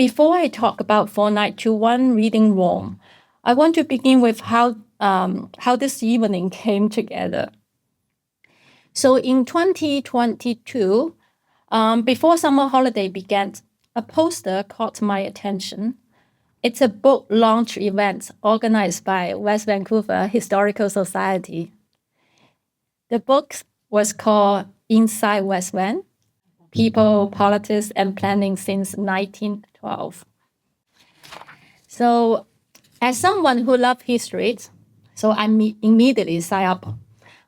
before I talk about Fortnight to One Reading Room, I want to begin with how this evening came together. So in 2022, before summer holiday began, a poster caught my attention. It's a book launch event organized by West Vancouver Historical Society. The book was called Inside West Van: People, Politics, and Planning since 1912. So as someone who loves history, so I immediately signed up.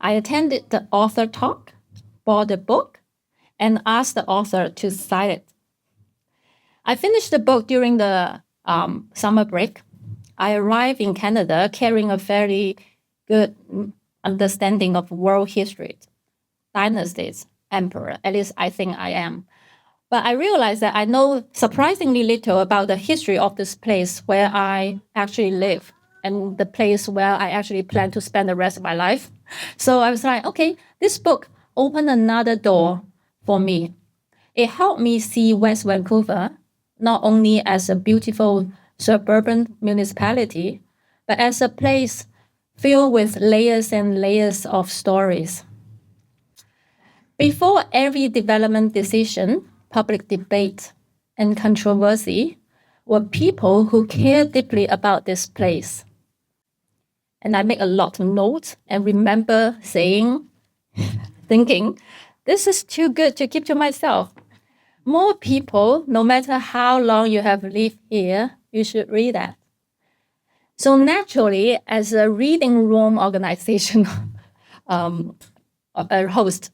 I attended the author talk, bought the book, and asked the author to sign it. I finished the book during the summer break. I arrived in Canada carrying a very good understanding of world history, dynasties, emperor. At least I think I am. But I realized that I know surprisingly little about the history of this place where I actually live and the place where I actually plan to spend the rest of my life. So I was like, okay, this book opened another door for me. It helped me see West Vancouver not only as a beautiful suburban municipality, but as a place filled with layers and layers of stories. Before every development decision, public debate, and controversy were people who care deeply about this place. And I make a lot of notes and remember thinking, this is too good to keep to myself. More people, no matter how long you have lived here, you should read that. So naturally, as a reading room organization a host,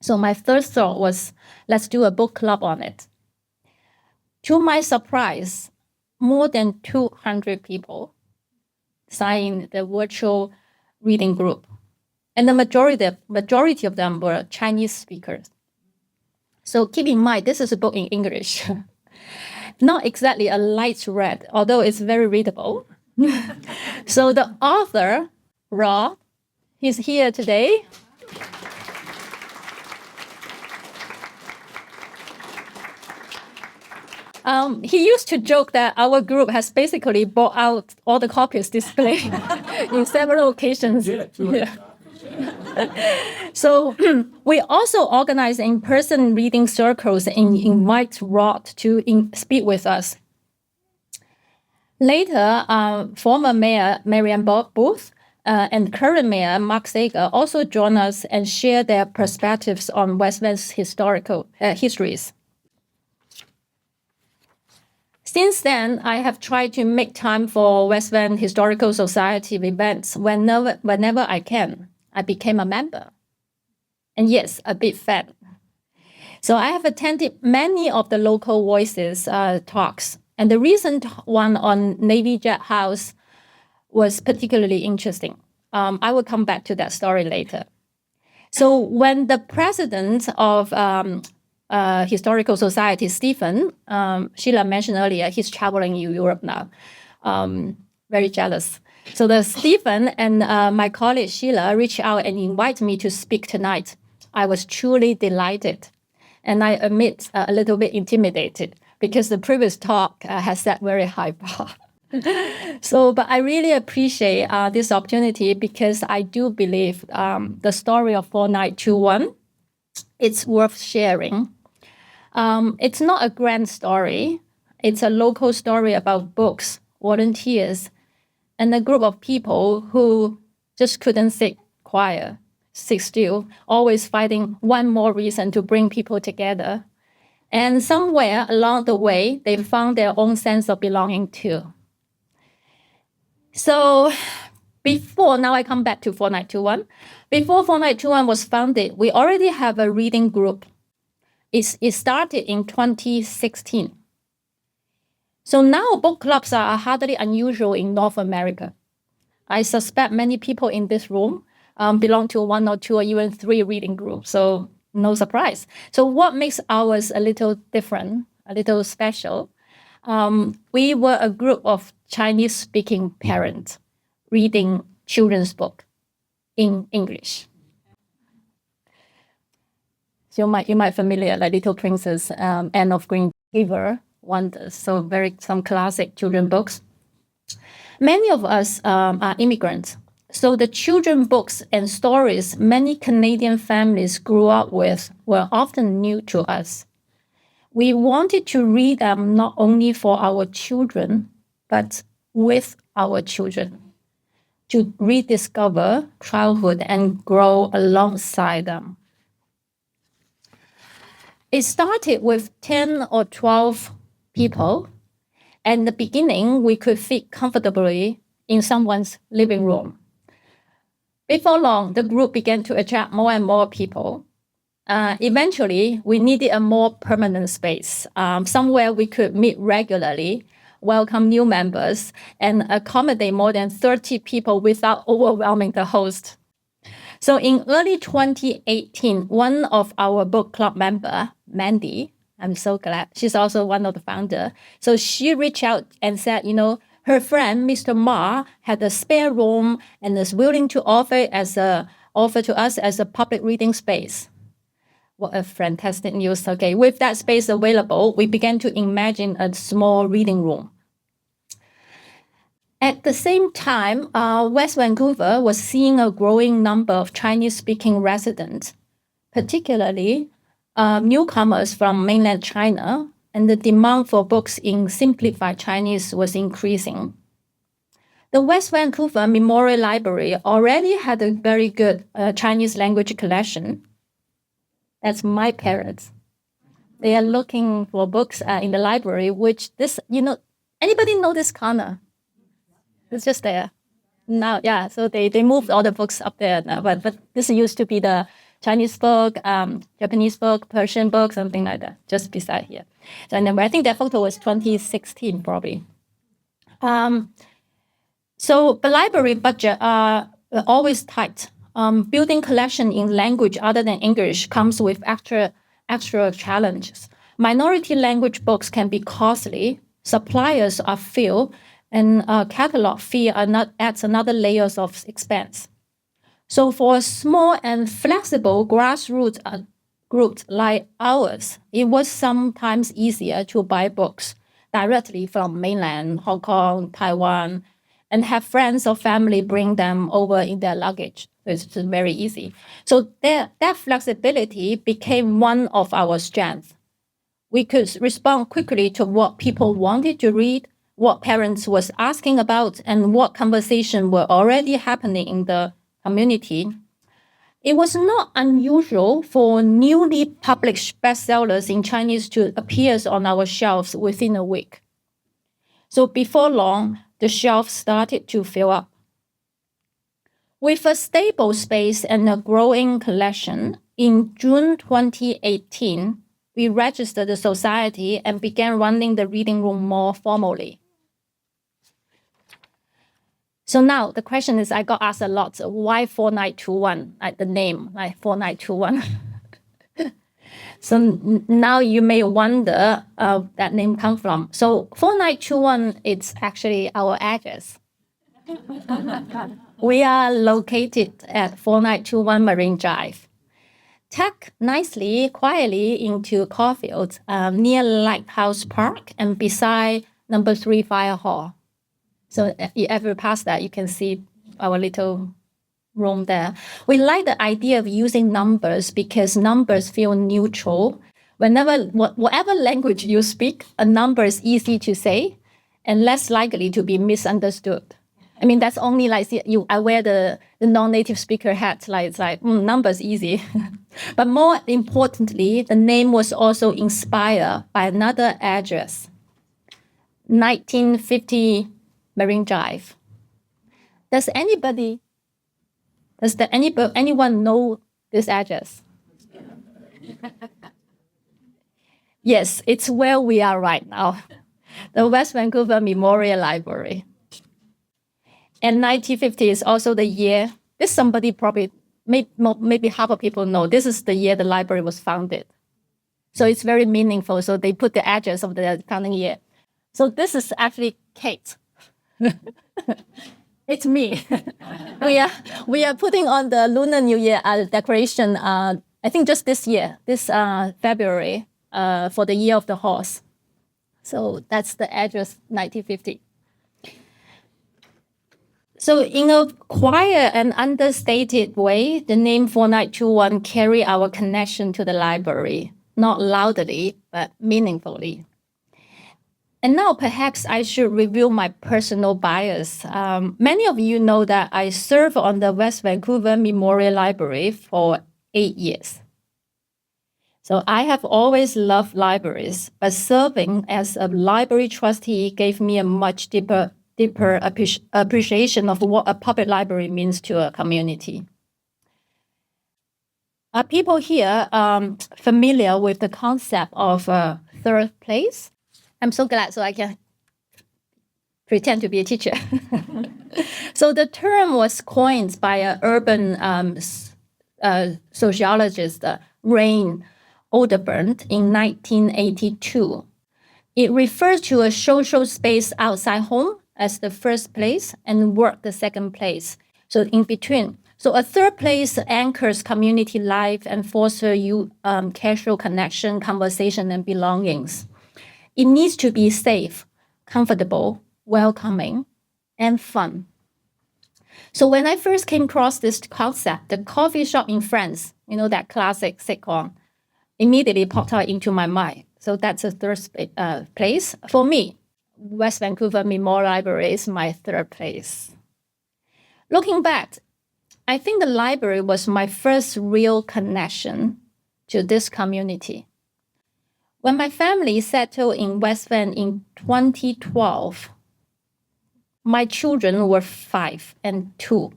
so my first thought was, let's do a book club on it. To my surprise, more than 200 people signed the virtual reading group. And the majority of them were Chinese speakers. So keep in mind, this is a book in English. Not exactly a light read, although it's very readable. So the author, Rob, he's here today. He used to joke that our group has basically bought out all the copies displayed in several occasions. Yeah. So we also organize in-person reading circles and invite Rod to speak with us. Later, former Mayor Marianne Booth and current Mayor Mark Sager also join us and share their perspectives on West Van's historical histories. Since then, I have tried to make time for West Van Historical Society events whenever I can. I became a member. And yes, a big fan. So I have attended many of the local voices talks. And the recent one on Navy Jet House was particularly interesting. I will come back to that story later. So when the president of Historical Society, Stephen, Sheila mentioned earlier, he's traveling in Europe now. Very jealous. So the Stephen and my colleague Sheila reached out and invited me to speak tonight. I was truly delighted. And I admit a little bit intimidated because the previous talk has set very high bar. But I really appreciate this opportunity because I do believe the story of Fortnight to One, it's worth sharing. It's not a grand story. It's a local story about books, volunteers, and a group of people who just couldn't sit still, always finding one more reason to bring people together. And somewhere along the way, they found their own sense of belonging too. So now I come back to Fortnight to One. Before Fortnight to One was founded, we already have a reading group. It started in 2016. So now book clubs are hardly unusual in North America. I suspect many people in this room belong to one or two or even three reading groups, so no surprise. So what makes ours a little different, a little special? We were a group of Chinese-speaking parents reading children's book in English. So you might familiar, like Little Princess, Anne of Green River, wonders. So some classic children books. Many of us are immigrants. So the children books and stories many Canadian families grew up with were often new to us. We wanted to read them not only for our children, but with our children, to rediscover childhood and grow alongside them. It started with 10 or 12 people. And in the beginning, we could fit comfortably in someone's living room. Before long, the group began to attract more and more people. Eventually, we needed a more permanent space, somewhere we could meet regularly, welcome new members, and accommodate more than 30 people without overwhelming the host. So in early 2018, one of our book club member, Mandy, I'm so glad, she's also one of the founders. So she reached out and said, her friend, Mr. Ma, had a spare room and is willing to offer to us as a public reading space. What a fantastic news. Okay, with that space available, we began to imagine a small reading room. At the same time, West Vancouver was seeing a growing number of Chinese-speaking residents, particularly newcomers from mainland China, and the demand for books in simplified Chinese was increasing. The West Vancouver Memorial Library already had a very good Chinese language collection. That's my parents. They are looking for books in the library, which anybody know this corner? It's just there. Now, yeah, so they moved all the books up there now, but this used to be the Chinese book, Japanese book, Persian book, something like that, just beside here. So, and then I think that photo was 2016, probably. So the library budget are always tight. Building collection in language other than English comes with extra challenges. Minority language books can be costly. Suppliers are few, and catalog fee adds another layers of expense. So for a small and flexible grassroots groups like ours, it was sometimes easier to buy books directly from mainland, Hong Kong, Taiwan, and have friends or family bring them over in their luggage. So it's just very easy. So that flexibility became one of our strengths. We could respond quickly to what people wanted to read, what parents was asking about, and what conversation were already happening in the community. It was not unusual for newly published bestsellers in Chinese to appear on our shelves within a week. So before long, the shelves started to fill up. With a stable space and a growing collection, in June 2018, we registered the society and began running the reading room more formally. So now the question is, I got asked a lot, why 4921, like the name, like 4921? So now you may wonder that name come from. So 4921, it's actually our address. We are located at 4921 Marine Drive. Tucked nicely, quietly into Caulfield, near Lighthouse Park and beside number 3 Fire Hall. So if you ever pass that, you can see our little room there. We like the idea of using numbers because numbers feel neutral. Whatever language you speak, a number is easy to say and less likely to be misunderstood. I mean, that's only like I wear the non-native speaker hat. It's like numbers easy. But more importantly, the name was also inspired by another address, 1950 Marine Drive. Does anyone know this address? Yes, it's where we are right now, the West Vancouver Memorial Library. And 1950 is also the year, this somebody probably, maybe half of people know, this is the year the library was founded. So it's very meaningful. So they put the address of the founding year. So this is actually Kate. It's me. we are putting on the Lunar New Year decoration, I think just this year, this February, for the Year of the Horse. So that's the address, 1950. So in a quiet and understated way, the name 4921 carry our connection to the library, not loudly, but meaningfully. And now perhaps I should reveal my personal bias. Many of you know that I served on the West Vancouver Memorial Library for 8 years. So I have always loved libraries, but serving as a library trustee gave me a much deeper appreciation of what a public library means to a community. Are people here familiar with the concept of third place? I'm so glad so I can pretend to be a teacher. So the term was coined by an urban sociologist, Rain Oderburn, in 1982. It refers to a social space outside home as the first place and work the second place, so in between. So a third place anchors community life and fosters casual connection, conversation, and belongings. It needs to be safe, comfortable, welcoming, and fun. So when I first came across this concept, the coffee shop in France, that classic sitcom, immediately popped out into my mind. So that's a third place. For me, West Vancouver Memorial Library is my third place. Looking back, I think the library was my first real connection to this community. When my family settled in West Van in 2012, my children were 5 and 2.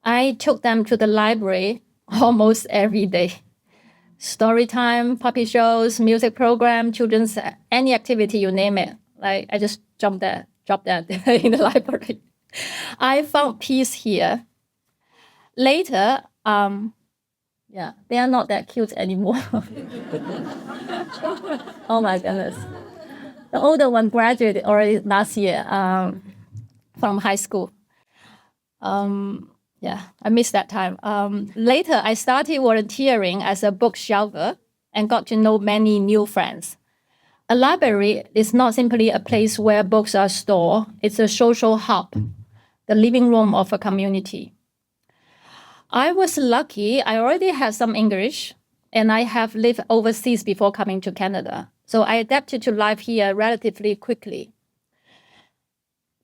I took them to the library almost every day. Story time, puppy shows, music program, children's, any activity, you name it. I just dropped that in the library. I found peace here. Later, they are not that cute anymore. Oh my goodness. The older one graduated already last year from high school. I missed that time. Later, I started volunteering as a bookshelver and got to know many new friends. A library is not simply a place where books are stored. It's a social hub, the living room of a community. I was lucky. I already had some English, and I have lived overseas before coming to Canada. So I adapted to life here relatively quickly.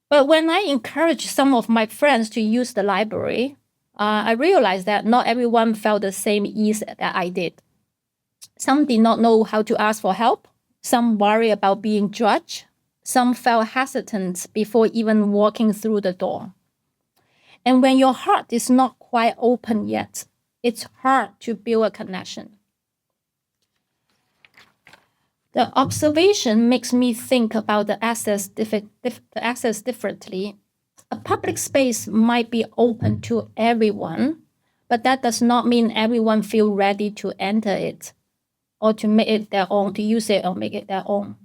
But when I encouraged some of my friends to use the library, I realized that not everyone felt the same ease that I did. Some did not know how to ask for help. Some worried about being judged. Some felt hesitant before even walking through the door. And when your heart is not quite open yet, it's hard to build a connection. The observation makes me think about the access differently. A public space might be open to everyone, but that does not mean everyone feels ready to enter it or to make it their own, to use it or make it their own.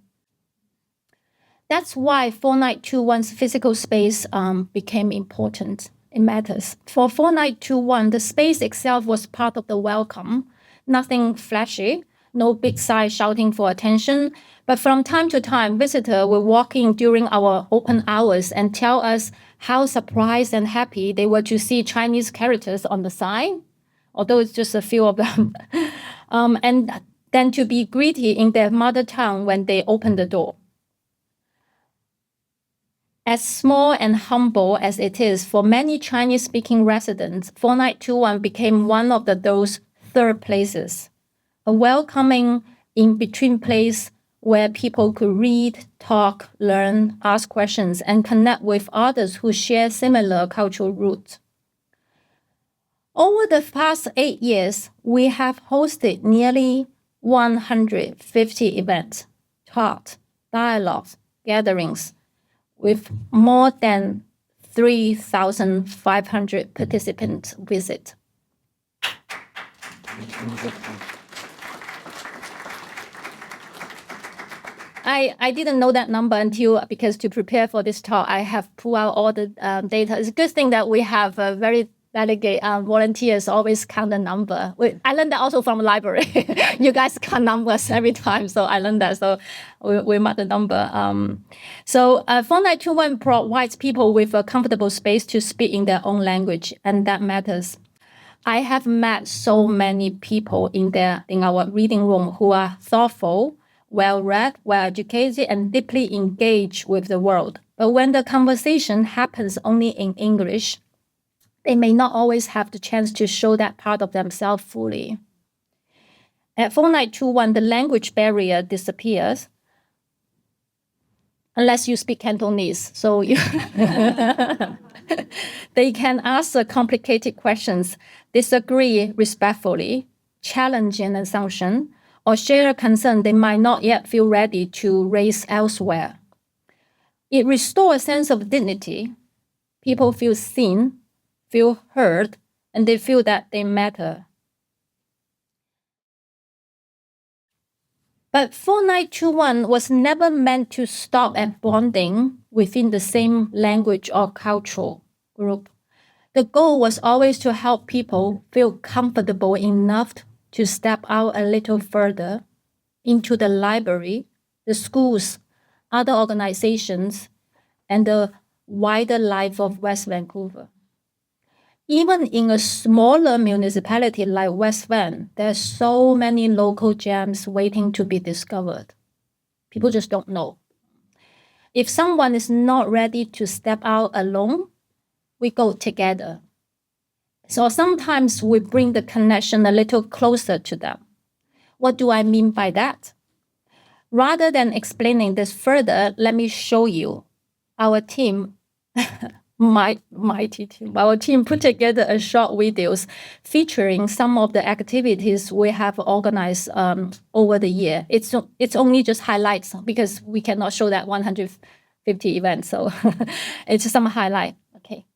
That's why 4921's physical space became important. It matters. For 4921, the space itself was part of the welcome, nothing flashy, no big sign shouting for attention. But from time to time, visitors will walk in during our open hours and tell us how surprised and happy they were to see Chinese characters on the sign, although it's just a few of them. And then to be greeted in their mother tongue when they open the door. As small and humble as it is, for many Chinese-speaking residents, 4921 became one of those third places, a welcoming in-between place where people could read, talk, learn, ask questions, and connect with others who share similar cultural roots. Over the past 8 years, we have hosted nearly 150 events, talks, dialogues, gatherings, with more than 3,500 participants visit. I didn't know that number because to prepare for this talk, I have pulled out all the data. It's a good thing that we have a very delegate volunteers always count the number. I learned that also from the library. You guys count numbers every time, so I learned that. So we mark the number. 4921 provides people with a comfortable space to speak in their own language, and that matters. I have met so many people in our reading room who are thoughtful, well-read, well-educated, and deeply engaged with the world. But when the conversation happens only in English, they may not always have the chance to show that part of themselves fully. At 4921, the language barrier disappears unless you speak Cantonese. So they can ask complicated questions, disagree respectfully, challenge an assumption, or share a concern they might not yet feel ready to raise elsewhere. It restores a sense of dignity. People feel seen, feel heard, and they feel that they matter. But 4921 was never meant to stop at bonding within the same language or cultural group. The goal was always to help people feel comfortable enough to step out a little further into the library, the schools, other organizations, and the wider life of West Vancouver. Even in a smaller municipality like West Van, there's so many local gems waiting to be discovered. People just don't know. If someone is not ready to step out alone, we go together. So sometimes we bring the connection a little closer to them. What do I mean by that? Rather than explaining this further, let me show you. Our team, mighty team, our team put together a short videos featuring some of the activities we have organized over the year. It's only just highlights because we cannot show that 150 events. So it's some highlight. Okay.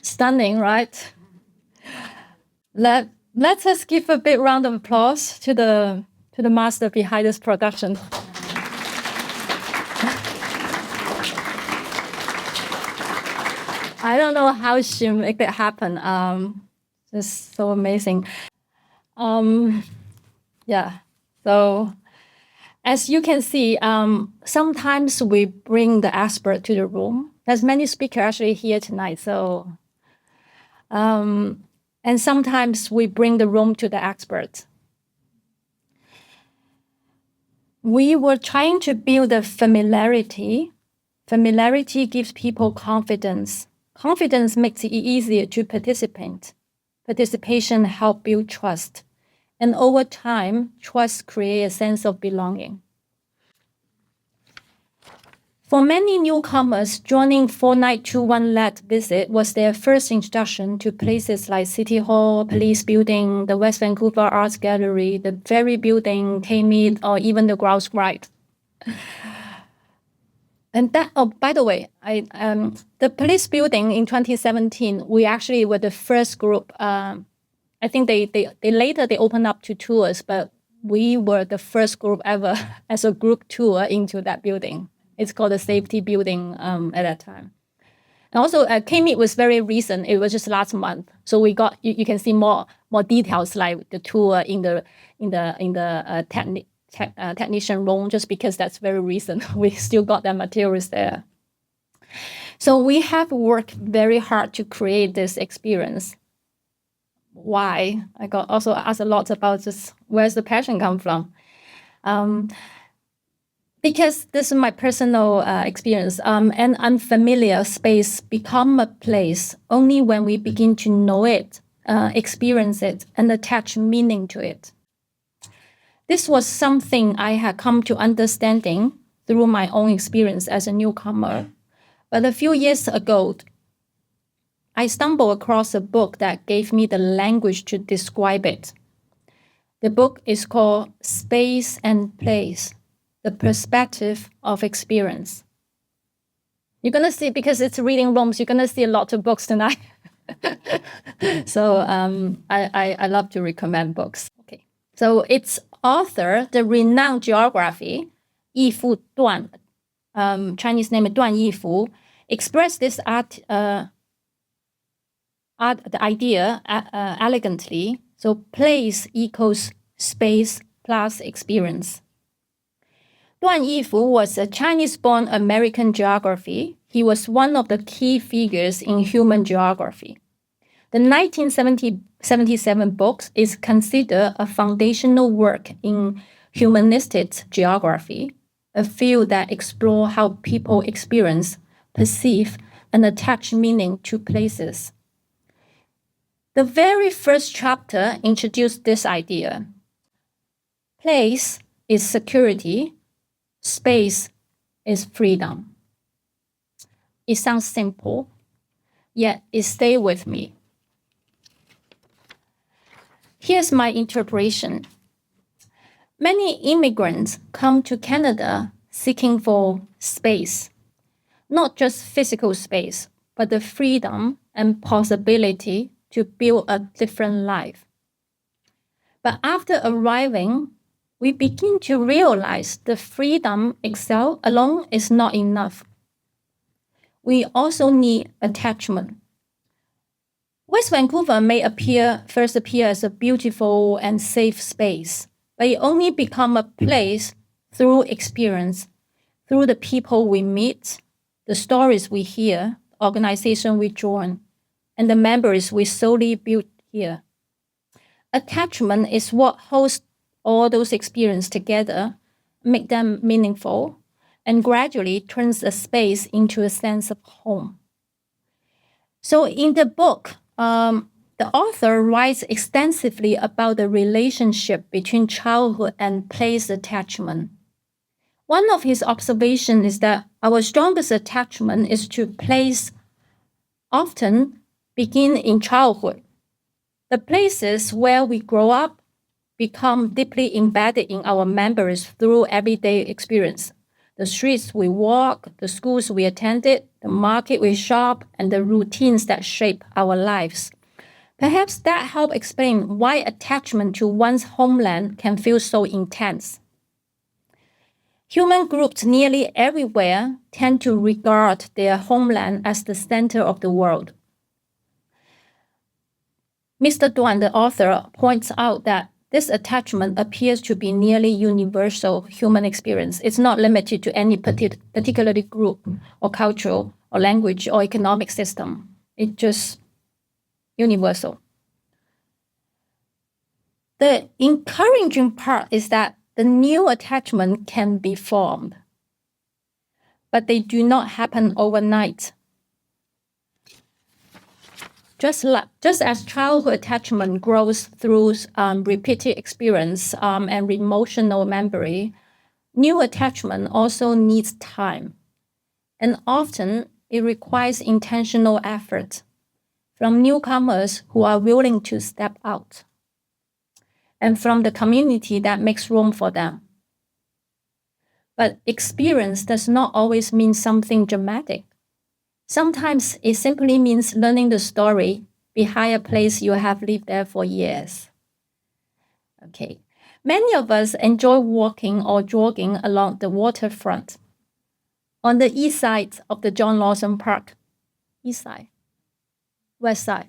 Stunning, right? Let us give a big round of applause to the master behind this production. I don't know how she make that happen. It's so amazing. Yeah. So as you can see, sometimes we bring the expert to the room. There's many speakers actually here tonight. So, and sometimes we bring the room to the expert. We were trying to build a familiarity. Familiarity gives people confidence. Confidence makes it easier to participate. Participation helps build trust. And over time, trust creates a sense of belonging. For many newcomers, joining 4921 visit was their first introduction to places like City Hall, Police Building, the West Vancouver Arts Gallery, the Ferry Building, K-Mead, or even the Grouse Ride. And that, oh, by the way, the Police Building in 2017, we actually were the first group. I think they later opened up to tours, but we were the first group ever as a group tour into that building. It's called the Safety Building at that time. And also, K-Mead was very recent. It was just last month, so we got you can see more details like the tour in the technician room, just because that's very recent. We still got that materials there. So we have worked very hard to create this experience. Why? I got also asked a lot about just where's the passion come from. Because this is my personal experience. An unfamiliar space become a place only when we begin to know it, experience it, and attach meaning to it. This was something I had come to understanding through my own experience as a newcomer. But a few years ago, I stumbled across a book that gave me the language to describe it. The book is called Space and Place, The Perspective of Experience. You're going to see, because it's reading rooms, you're going to see a lot of books tonight. So I love to recommend books. Okay. So its author, the renowned geography, Yifu Duan, Chinese name Duan Yifu, expressed this the idea elegantly. So place equals space plus experience. Duan Yifu was a Chinese-born American geographer. He was one of the key figures in human geography. The 1977 book is considered a foundational work in humanistic geography, a field that explores how people experience, perceive, and attach meaning to places. The very first chapter introduced this idea. Place is security, space is freedom. It sounds simple, yet it stayed with me. Here's my interpretation. Many immigrants come to Canada seeking for space, not just physical space, but the freedom and possibility to build a different life. But after arriving, we begin to realize the freedom itself alone is not enough. We also need attachment. West Vancouver may first appear as a beautiful and safe space, but it only becomes a place through experience, through the people we meet, the stories we hear, organization we join, and the memories we slowly build here. Attachment is what holds all those experiences together, make them meaningful, and gradually turns a space into a sense of home. So in the book, the author writes extensively about the relationship between childhood and place attachment. One of his observations is that our strongest attachment is to place often begin in childhood. The places where we grow up become deeply embedded in our memories through everyday experience. The streets we walk, the schools we attended, the market we shop, and the routines that shape our lives. Perhaps that helps explain why attachment to one's homeland can feel so intense. Human groups nearly everywhere tend to regard their homeland as the center of the world. Mr. Duan, the author, points out that this attachment appears to be nearly universal human experience. It's not limited to any particular group or cultural or language or economic system. It's just universal. The encouraging part is that the new attachment can be formed, but they do not happen overnight. Just as childhood attachment grows through repeated experience and emotional memory, new attachment also needs time. And often it requires intentional effort from newcomers who are willing to step out, and from the community that makes room for them. But experience does not always mean something dramatic. Sometimes it simply means learning the story behind a place you have lived there for years. Okay. Many of us enjoy walking or jogging along the waterfront. On the east side of the John Lawson Park. East side. West side.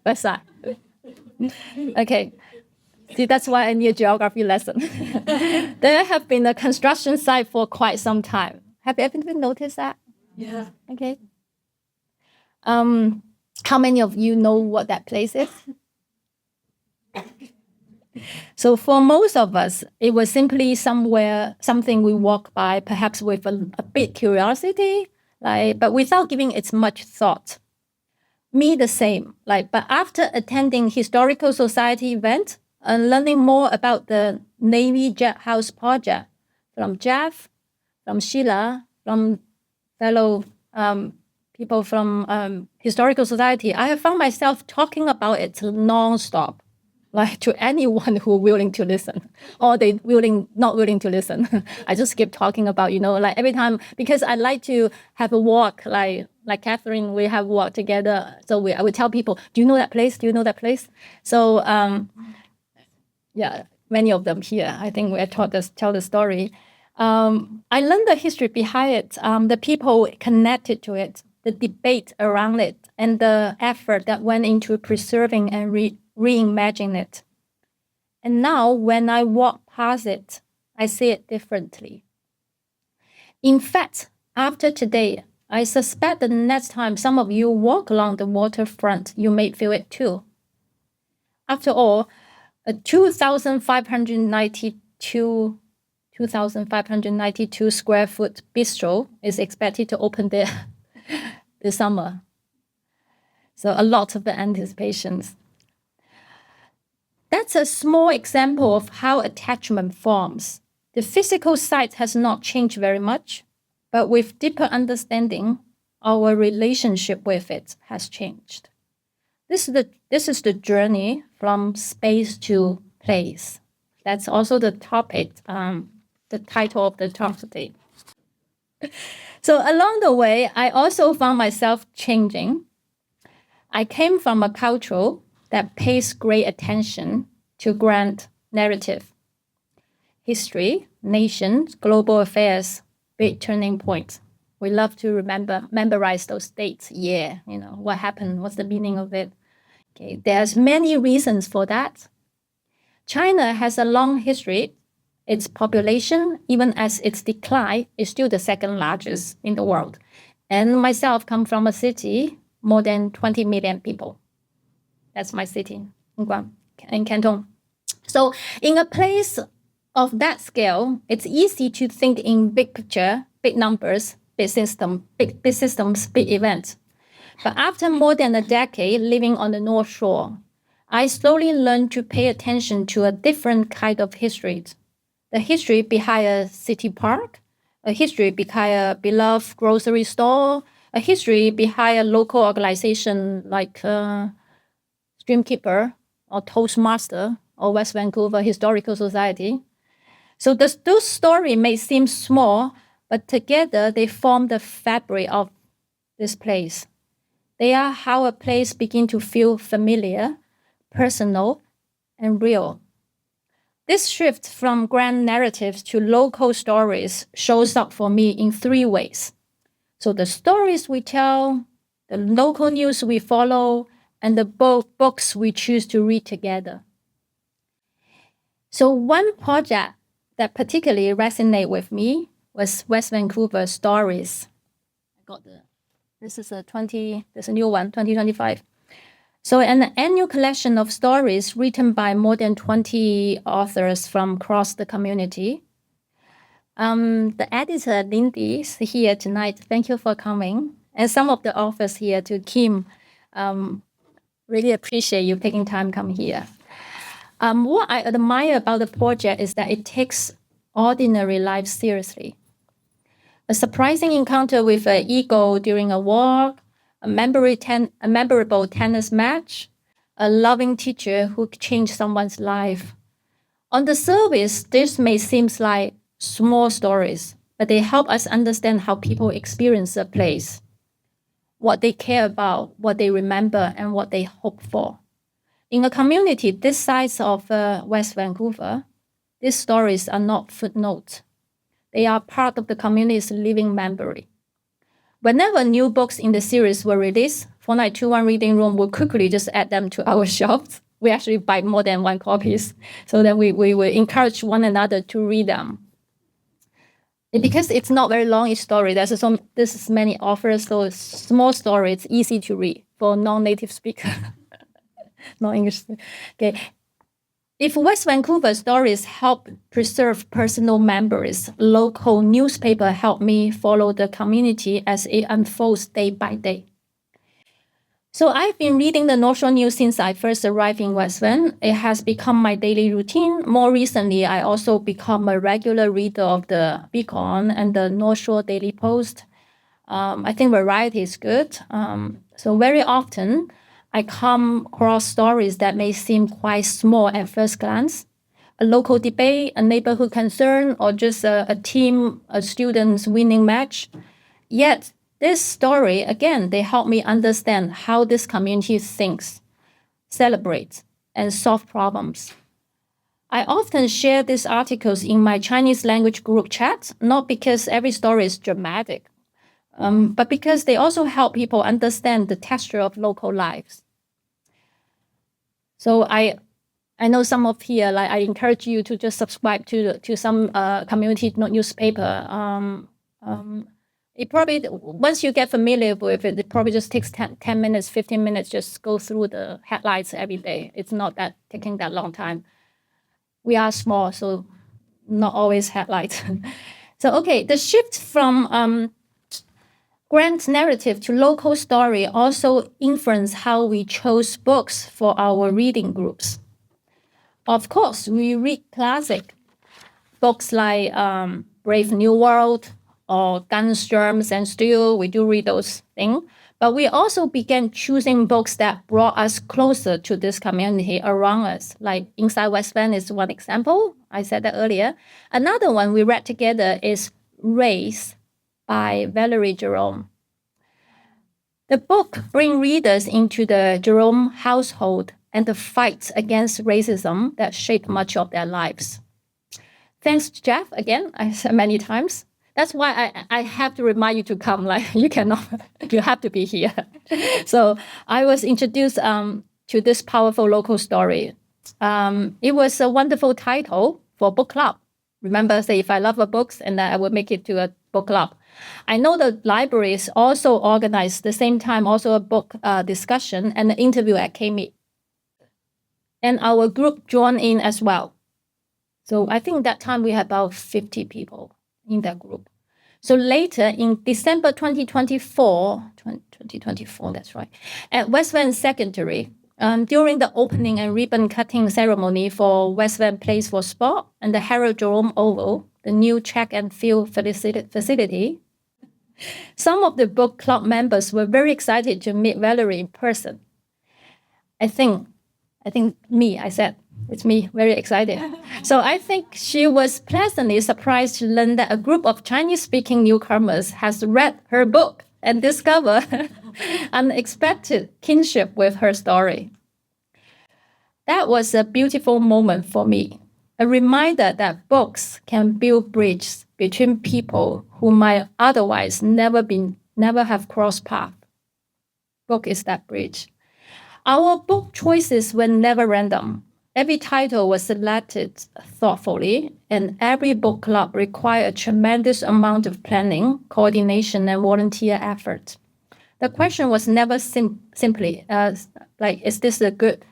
West side. Okay. See, that's why I need a geography lesson. There have been a construction site for quite some time. Have you ever noticed that? Yeah. Okay. How many of you know what that place is? So for most of us, it was simply something we walk by, perhaps with a bit curiosity, but without giving it much thought. Me the same. But after attending historical society event and learning more about the Navy Jet House project from Jeff, from Sheila, from fellow people from historical society, I have found myself talking about it nonstop, to anyone who willing to listen, or they not willing to listen. I just keep talking about, every time, because I like to have a walk, like Catherine, we have walked together. So I would tell people, do you know that place? Do you know that place? So yeah, many of them here, I think we are taught to tell the story. I learned the history behind it, the people connected to it, the debate around it, and the effort that went into preserving and reimagining it. And now when I walk past it, I see it differently. In fact, after today, I suspect that the next time some of you walk along the waterfront, you may feel it too. After all, a 2,592 square foot bistro is expected to open there this summer. So a lot of anticipations. That's a small example of how attachment forms. The physical site has not changed very much, but with deeper understanding, our relationship with it has changed. This is the journey from space to place. That's also the topic, the title of the talk today. So along the way, I also found myself changing. I came from a culture that pays great attention to grand narrative, history, nations, global affairs, big turning points. We love to memorize those dates. Yeah, what happened, what's the meaning of it. Okay, there's many reasons for that. China has a long history. Its population, even as its decline, is still the second largest in the world. And myself come from a city, more than 20 million people. That's my city, in Canton. So in a place of that scale, it's easy to think in big picture, big numbers, big systems, big events. But after more than a decade living on the North Shore, I slowly learned to pay attention to a different kind of history. The history behind a city park, a history behind a beloved grocery store, a history behind a local organization like Streamkeeper or Toastmaster or West Vancouver Historical Society. So those stories may seem small, but together they form the fabric of this place. They are how a place begins to feel familiar, personal, and real. This shift from grand narratives to local stories shows up for me in three ways. So the stories we tell, the local news we follow, and the books we choose to read together. So one project that particularly resonated with me was West Vancouver Stories. This is there's a new one, 2025. So an annual collection of stories written by more than 20 authors from across the community. The editor, Lindy, is here tonight. Thank you for coming. And some of the authors here, to Kim, really appreciate you taking time to come here. What I admire about the project is that it takes ordinary life seriously. A surprising encounter with an eagle during a walk, a memorable tennis match, a loving teacher who changed someone's life. On the surface, this may seem like small stories, but they help us understand how people experience a place, what they care about, what they remember, and what they hope for. In a community this size of West Vancouver, these stories are not footnotes. They are part of the community's living memory. Whenever new books in the series were released, 4921 Reading Room will quickly just add them to our shelves. We actually buy more than one copies, so that we will encourage one another to read them. Because it's not very long each story, there's many authors, so small story, it's easy to read for non-native speaker, non-English. Okay. If West Vancouver Stories help preserve personal memories, local newspaper help me follow the community as it unfolds day by day. So I've been reading the North Shore News since I first arrived in West Van. It has become my daily routine. More recently, I also become a regular reader of the Beacon and the North Shore Daily Post. I think variety is good. So very often, I come across stories that may seem quite small at first glance. A local debate, a neighborhood concern, or just a team, a student's winning match. Yet, this story, again, they help me understand how this community thinks, celebrates, and solves problems. I often share these articles in my Chinese language group chat, not because every story is dramatic, but because they also help people understand the texture of local lives. So I know some of here, like I encourage you to just subscribe to some community newspaper. It probably, once you get familiar with it, it probably just takes 10 minutes, 15 minutes, just go through the headlines every day. It's not taking that long time. We are small, so not always headlights. So, okay, the shift from grand narrative to local story also influence how we chose books for our reading groups. Of course, we read classic books like Brave New World or Guns, Germs, and Steel. We do read those things. But we also began choosing books that brought us closer to this community around us. Like Inside West Van is one example. I said that earlier. Another one we read together is Race by Valerie Jerome. The book brings readers into the Jerome household and the fights against racism that shaped much of their lives. Thanks, Jeff, again, I said many times. That's why I have to remind you to come. Like you have to be here. So I was introduced to this powerful local story. It was a wonderful title for book club. Remember, say if I love a book, and I will make it to a book club. I know the libraries also organized the same time also a book discussion and an interview at K-Meet. And our group joined in as well. So I think that time we had about 50 people in that group. So later in December 2024, that's right, at West Van Secondary, during the opening and ribbon cutting ceremony for West Van Place for Sport and the Harold Jerome Oval, the new track and field facility, some of the book club members were very excited to meet Valerie in person. I think I said, it's me, very excited. So I think she was pleasantly surprised to learn that a group of Chinese-speaking newcomers has read her book and discovered unexpected kinship with her story. That was a beautiful moment for me, a reminder that books can build bridges between people who might otherwise never have crossed paths. book is that bridge. Our book choices were never random. Every title was selected thoughtfully, and every book club required a tremendous amount of planning, coordination, and volunteer effort. The question was never simply like, is this a good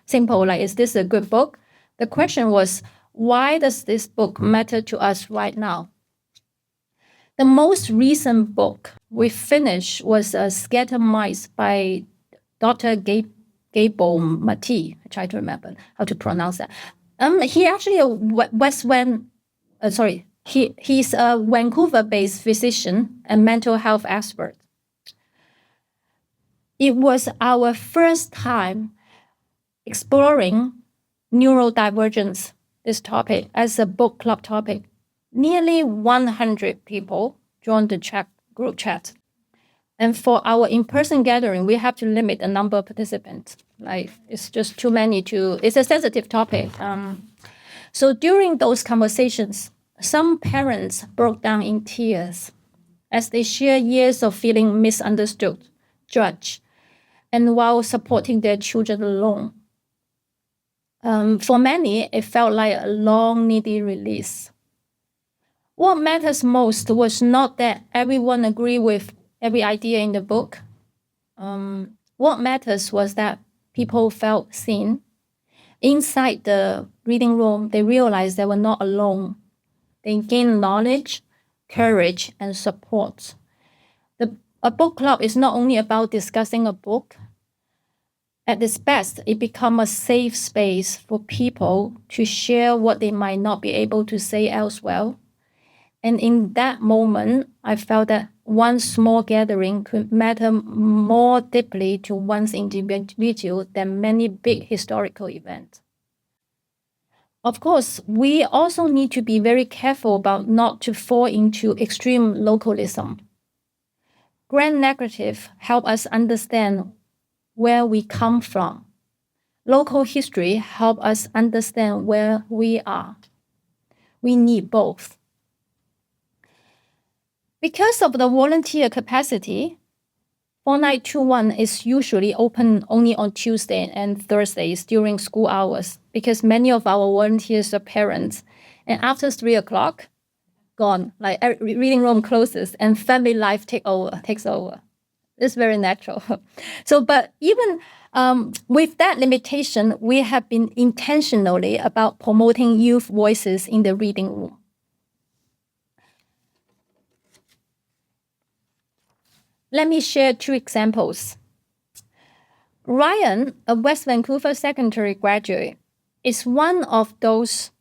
book? The question was, why does this book matter to us right now? The most recent book we finished was Scatter Mice by Dr. Gable Mati. I try to remember how to pronounce that. He actually he's a Vancouver-based physician and mental health expert. It was our first time exploring neurodivergence, this topic, as a book club topic. Nearly 100 people joined the group chat. And for our in-person gathering, we have to limit the number of participants. Like, it's just too many it's a sensitive topic. So during those conversations, some parents broke down in tears as they share years of feeling misunderstood, judged, and while supporting their children alone. For many, it felt like a long, needy release. What matters most was not that everyone agreed with every idea in the book. What matters was that people felt seen. Inside the reading room, they realized they were not alone. They gained knowledge, courage, and support. A book club is not only about discussing a book. At its best, it becomes a safe space for people to share what they might not be able to say elsewhere. And in that moment, I felt that one small gathering could matter more deeply to one's individual than many big historical events. Of course, we also need to be very careful about not to fall into extreme localism. Grand narrative help us understand where we come from. Local history help us understand where we are. We need both. Because of the volunteer capacity, Fortnight 21 is usually open only on Tuesday and Thursdays during school hours because many of our volunteers are parents. And after 3 o'clock, gone, like reading room closes and family life takes over. It's very natural. So, but even with that limitation, we have been intentionally about promoting youth voices in the reading room. Let me share 2 examples. Ryan, a West Vancouver secondary graduate, is one of those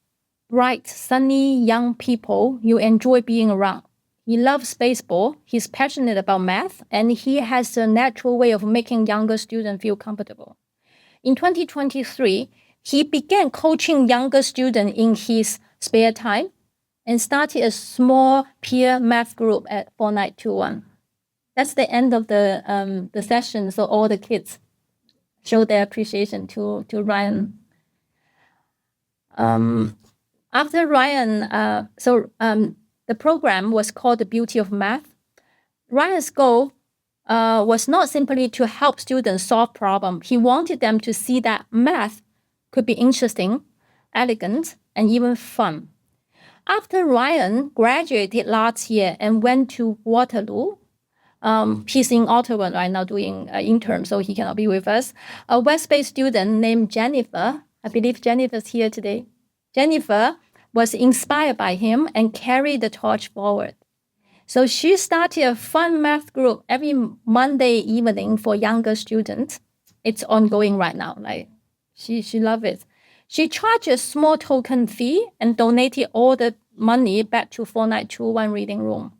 bright, sunny young people you enjoy being around. He loves baseball, he's passionate about math, and he has a natural way of making younger students feel comfortable. In 2023, he began coaching younger students in his spare time and started a small peer math group at Fortnight 21. That's the end of the session, so all the kids show their appreciation to Ryan. After Ryan, the program was called The Beauty of Math. Ryan's goal was not simply to help students solve problems. He wanted them to see that math could be interesting, elegant, and even fun. After Ryan graduated last year and went to Waterloo, he's in Ottawa right now doing intern, so he cannot be with us. A West-based student named Jennifer, I believe Jennifer's here today. Jennifer was inspired by him and carried the torch forward. So she started a fun math group every Monday evening for younger students. It's ongoing right now. Like she loves it. She charged a small token fee and donated all the money back to Fortnight 21 reading room.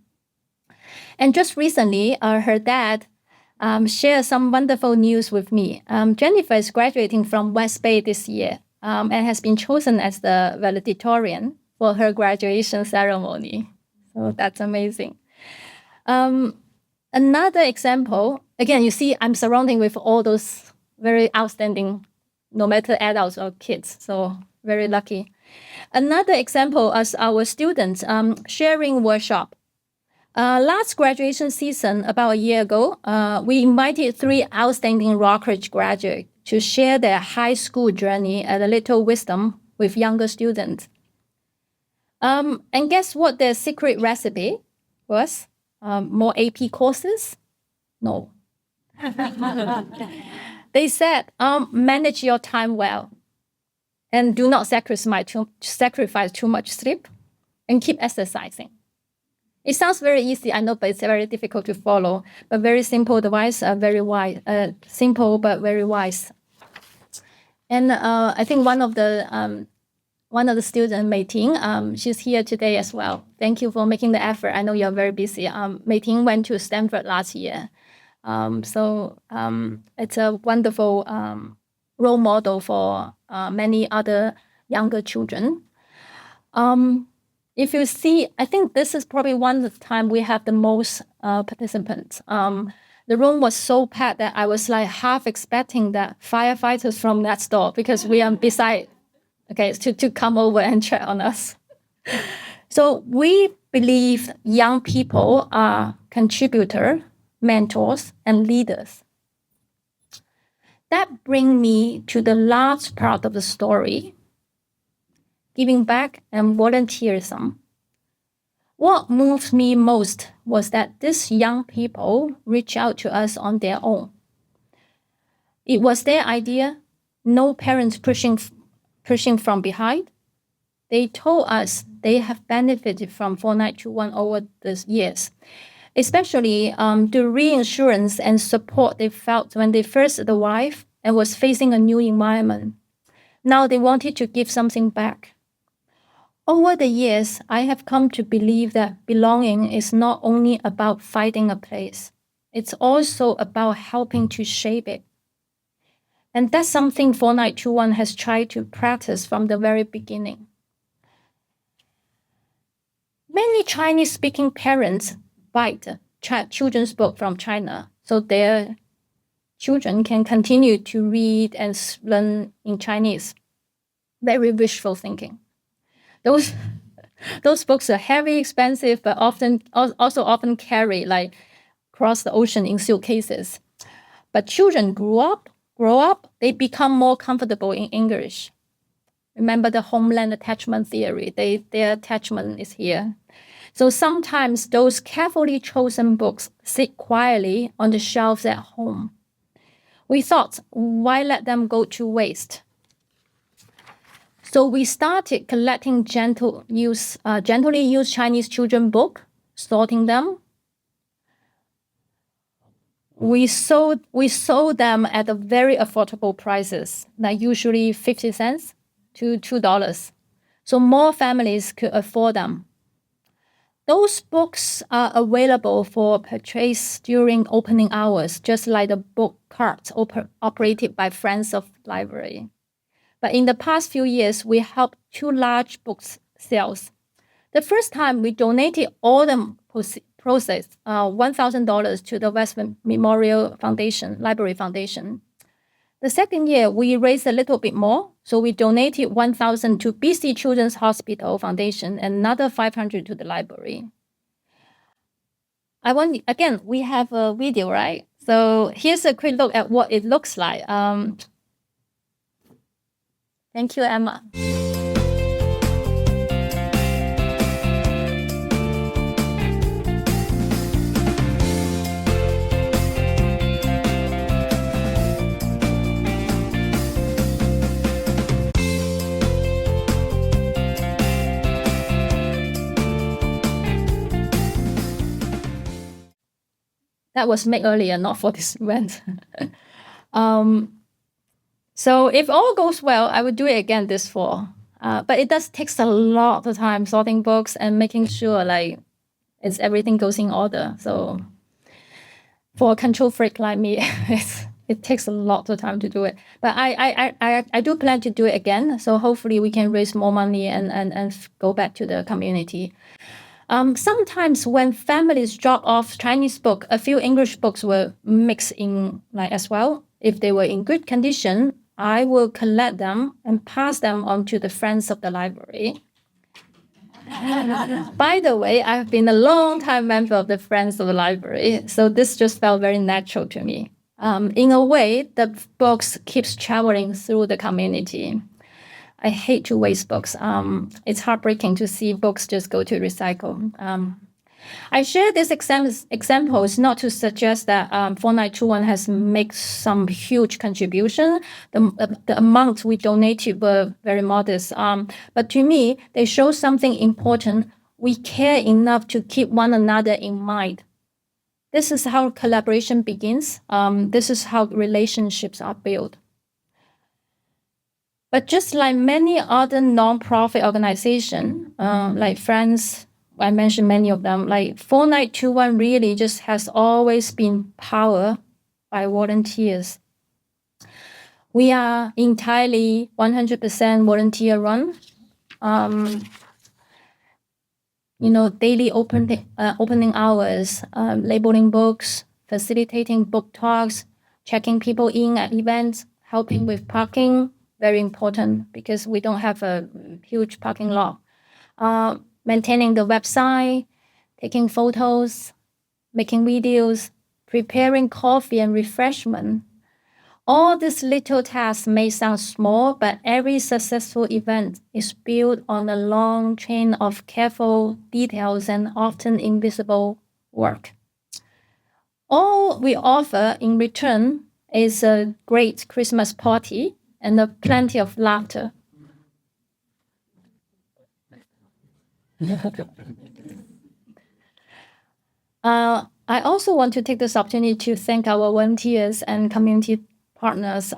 And just recently, her dad shared some wonderful news with me. Jennifer is graduating from West Bay this year and has been chosen as the valedictorian for her graduation ceremony. So that's amazing. Another example, again, you see I'm surrounding with all those very outstanding, no matter adults or kids, so very lucky. Another example is our students sharing workshop. Last graduation season, about a year ago, we invited 3 outstanding Rockridge graduates to share their high school journey at a little wisdom with younger students. And guess what their secret recipe was? More AP courses? No. They said, manage your time well and do not sacrifice too much sleep and keep exercising. It sounds very easy, I know, but it's very difficult to follow. But very simple advice, very wise. Simple but very wise. And I think one of the students, Mei Ting, she's here today as well. Thank you for making the effort. I know you're very busy. Mei Ting went to Stanford last year. So it's a wonderful role model for many other younger children. If you see, I think this is probably one of the time we have the most participants. The room was so packed that I was like half expecting that firefighters from next door, because we are beside, to come over and check on us. So we believe young people are contributors, mentors, and leaders. That brings me to the last part of the story, giving back and volunteerism. What moved me most was that these young people reached out to us on their own. It was their idea, no parents pushing from behind. They told us they have benefited from 4921 over the years, especially the reassurance and support they felt when they first arrived and was facing a new environment. Now they wanted to give something back. Over the years, I have come to believe that belonging is not only about finding a place, it's also about helping to shape it. And that's something 4921 has tried to practice from the very beginning. Many Chinese-speaking parents buy the children's book from China so their children can continue to read and learn in Chinese. Very wishful thinking. Those books are heavy, expensive, but often carry like across the ocean in suitcases. But children grow up, they become more comfortable in English. Remember the homeland attachment theory, their attachment is here. So sometimes those carefully chosen books sit quietly on the shelves at home. We thought, why let them go to waste? So we started collecting gently used Chinese children books, sorting them. We sold them at a very affordable prices, like usually 50 cents to $2. So more families could afford them. Those books are available for purchase during opening hours, just like the book carts operated by Friends of Library. But in the past few years, we helped 2 large book sales. The first time, we donated all the proceeds, $1,000 to the Western Memorial Foundation, Library Foundation. The second year, we raised a little bit more, so we donated $1,000 to BC Children's Hospital Foundation and another $500 to the library. Again, we have a video, right? So here's a quick look at what it looks like. Thank you, Emma. That was made earlier, not for this event. So if all goes well, I would do it again this fall. But it does take a lot of time sorting books and making sure like everything goes in order. So for a control freak like me, it takes a lot of time to do it. But I do plan to do it again. So hopefully we can raise more money and go back to the community. Sometimes when families drop off Chinese book, a few English books were mixed in like as well. If they were in good condition, I will collect them and pass them on to the friends of the library. By the way, I've been a long time member of the Friends of the Library, so this just felt very natural to me. In a way, the books keeps traveling through the community. I hate to waste books. It's heartbreaking to see books just go to recycle. I share these examples not to suggest that 4921 has made some huge contribution. The amounts we donated were very modest. But to me, they show something important. We care enough to keep one another in mind. This is how collaboration begins. This is how relationships are built. But just like many other nonprofit organizations, like Friends, I mentioned many of them, like 4921 really just has always been powered by volunteers. We are entirely 100% volunteer run. Daily opening hours, labeling books, facilitating book talks, checking people in at events, helping with parking, very important because we don't have a huge parking lot. Maintaining the website, taking photos, making videos, preparing coffee and refreshment. All these little tasks may sound small, but every successful event is built on a long chain of careful details and often invisible work. All we offer in return is a great Christmas party and plenty of laughter. I also want to take this opportunity to thank our volunteers and community partners.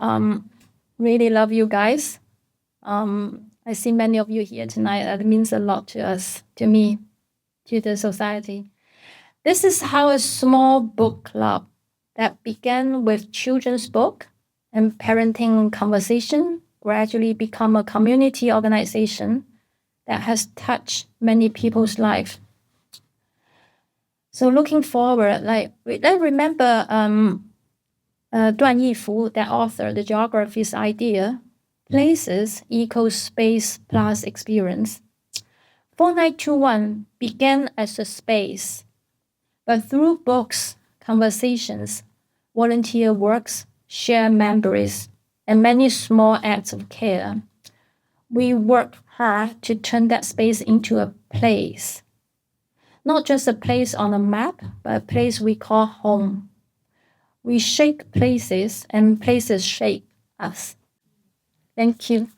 Really love you guys. I see many of you here tonight. That means a lot to us, to me, to the society. This is how a small book club that began with children's book and parenting conversation gradually become a community organization that has touched many people's lives. So looking forward, I remember Duan Yifu, that author, the geography's idea, places equals space plus experience. 4921 began as a space, but through books, conversations, volunteer works, shared memories, and many small acts of care, we work hard to turn that space into a place. Not just a place on a map, but a place we call home. We shake places, and places shape us. Thank you.